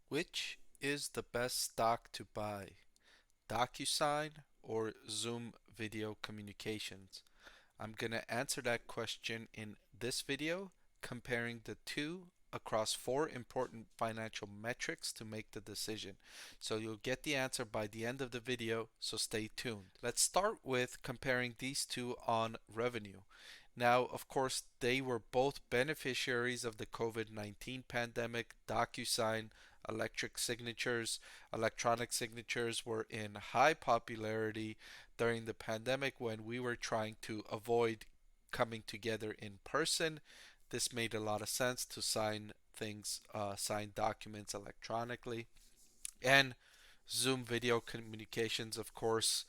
Which is the best stock to buy, DocuSign or Zoom video communications? I'm going to answer that question in this video, comparing the two across four important financial metrics to make the decision. So you'll get the answer by the end of the video, so stay tuned. Let's start with comparing these two on revenue. Now, of course, they were both beneficiaries of the COVID-19 pandemic. DocuSign, electronic signatures were in high popularity during the pandemic when we were trying to avoid coming together in person. This made a lot of sense to sign documents electronically. And Zoom video communications, of course,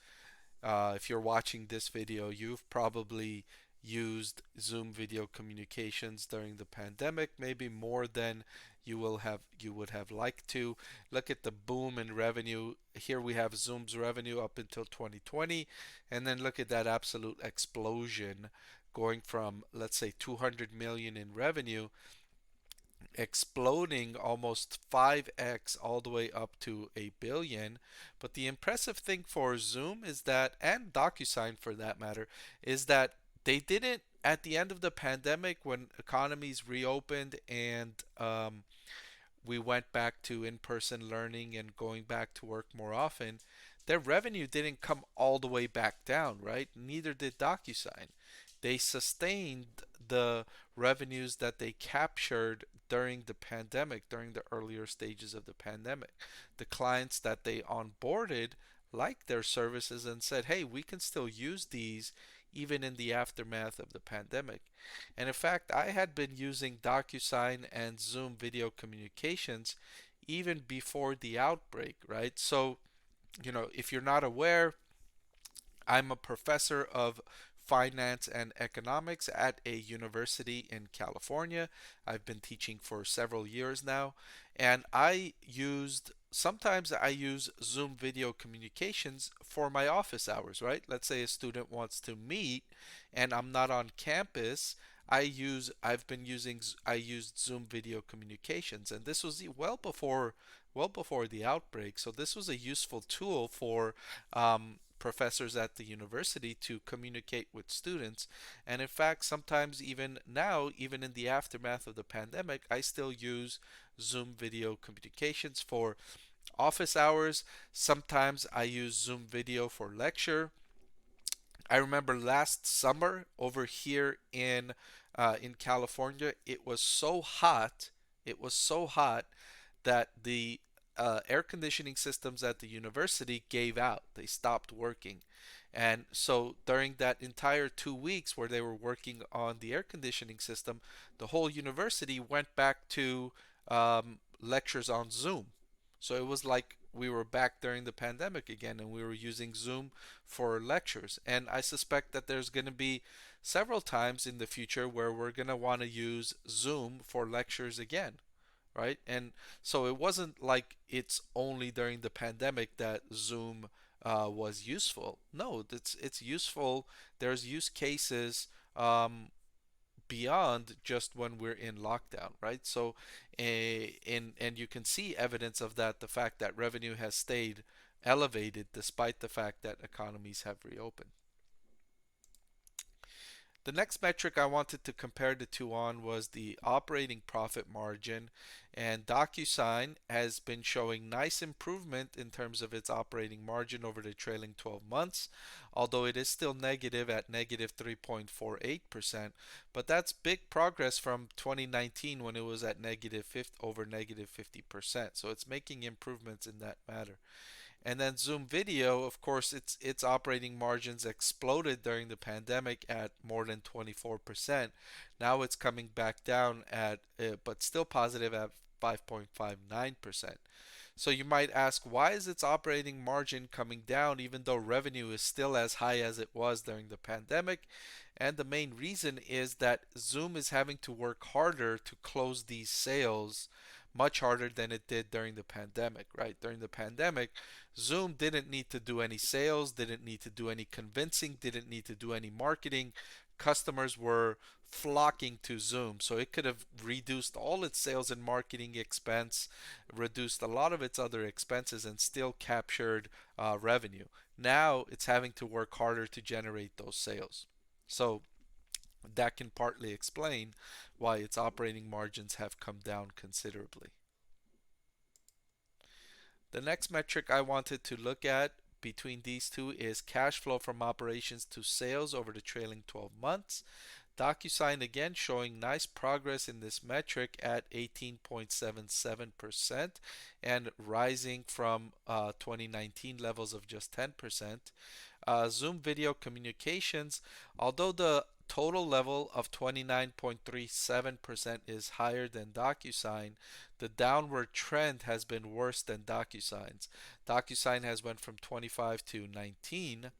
if you're watching this video, you've probably used Zoom video communications during the pandemic, maybe more than you would have liked to. Look at the boom in revenue. Here we have Zoom's revenue up until 2020, and then look at that absolute explosion going from, let's say, 200 million in revenue, exploding almost 5x all the way up to a billion. But the impressive thing for Zoom is that, and DocuSign for that matter, is that they didn't, at the end of the pandemic, when economies reopened and we went back to in person learning and going back to work more often, their revenue didn't come all the way back down, right? Neither did DocuSign. They sustained the revenues that they captured during the pandemic, during the earlier stages of the pandemic. The clients that they onboarded liked their services and said, hey, we can still use these even in the aftermath of the pandemic. And in fact, I had been using DocuSign and Zoom video communications even before the outbreak, right? So, if you're not aware, I'm a professor of finance and economics at a university in California. I've been teaching for several years now, and sometimes I use Zoom video communications for my office hours, right? Let's say a student wants to meet and I'm not on campus. I used Zoom video communications, and this was well before the outbreak. So this was a useful tool for professors at the university to communicate with students. And in fact, sometimes even now, even in the aftermath of the pandemic, I still use Zoom video communications for office hours. Sometimes I use Zoom video for lecture. I remember last summer over here in California, it was so hot. It was so hot that the air conditioning systems at the university gave out. They stopped working. And so during that entire 2 weeks where they were working on the air conditioning system, the whole university went back to lectures on Zoom. So it was like we were back during the pandemic again and we were using Zoom for lectures. And I suspect that there's going to be several times in the future where we're going to want to use Zoom for lectures again, right? And so it wasn't like it's only during the pandemic that Zoom was useful. No, it's useful. There's use cases beyond just when we're in lockdown, right? So, and you can see evidence of that. The fact that revenue has stayed elevated despite the fact that economies have reopened. The next metric I wanted to compare the two on was the operating profit margin, and DocuSign has been showing nice improvement in terms of its operating margin over the trailing 12 months, although it is still negative at negative 3.48%, but that's big progress from 2019 when it was at over negative 50%. So it's making improvements in that matter. And then Zoom Video, of course, its operating margins exploded during the pandemic at more than 24%. Now it's coming back down but still positive at 5.59%. So you might ask, why is its operating margin coming down even though revenue is still as high as it was during the pandemic? And the main reason is that Zoom is having to work harder to close these sales, much harder than it did during the pandemic, right? During the pandemic, Zoom didn't need to do any sales, didn't need to do any convincing, didn't need to do any marketing customers were flocking to Zoom. So it could have reduced all its sales and marketing expense, reduced a lot of its other expenses, and still captured revenue. Now it's having to work harder to generate those sales. So that can partly explain why its operating margins have come down considerably. The next metric I wanted to look at between these two is cash flow from operations to sales over the trailing 12 months. DocuSign again showing nice progress in this metric at 18.77% and rising from 2019 levels of just 10%. Zoom Video Communications, although the total level of 29.37% is higher than DocuSign, the downward trend has been worse than DocuSign's. DocuSign has went from 25 to 19.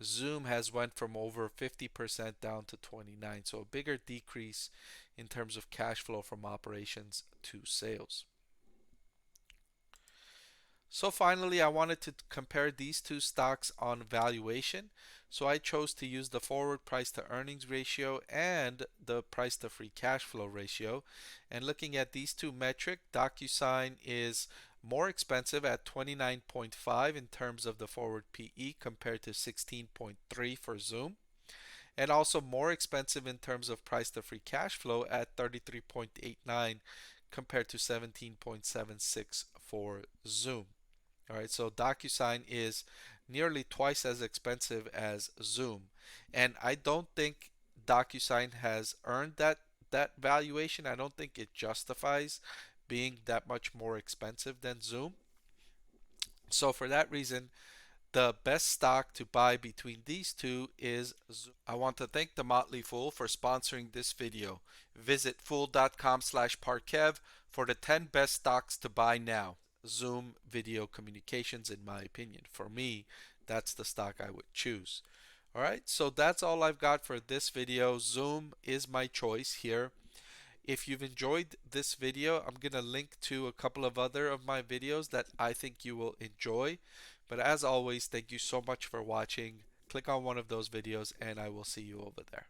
Zoom has went from over 50% down to 29, so a bigger decrease in terms of cash flow from operations to sales. So finally, I wanted to compare these two stocks on valuation. So I chose to use the forward price to earnings ratio and the price to free cash flow ratio. And looking at these two metrics, DocuSign is more expensive at 29.5 in terms of the forward PE compared to 16.3 for Zoom. And also more expensive in terms of price to free cash flow at 33.89 compared to 17.76 for Zoom. All right, so DocuSign is nearly twice as expensive as Zoom, and I don't think DocuSign has earned that valuation. I don't think it justifies being that much more expensive than Zoom. So for that reason, the best stock to buy between these two is Zoom. I want to thank the Motley Fool for sponsoring this video. Visit fool.com/parkev for the 10 best stocks to buy now. Zoom Video Communications, in my opinion. For me, that's the stock I would choose. All right, so that's all I've got for this video. Zoom is my choice here. If you've enjoyed this video, I'm going to link to a couple of other of my videos that I think you will enjoy. But as always, thank you so much for watching. Click on one of those videos and I will see you over there.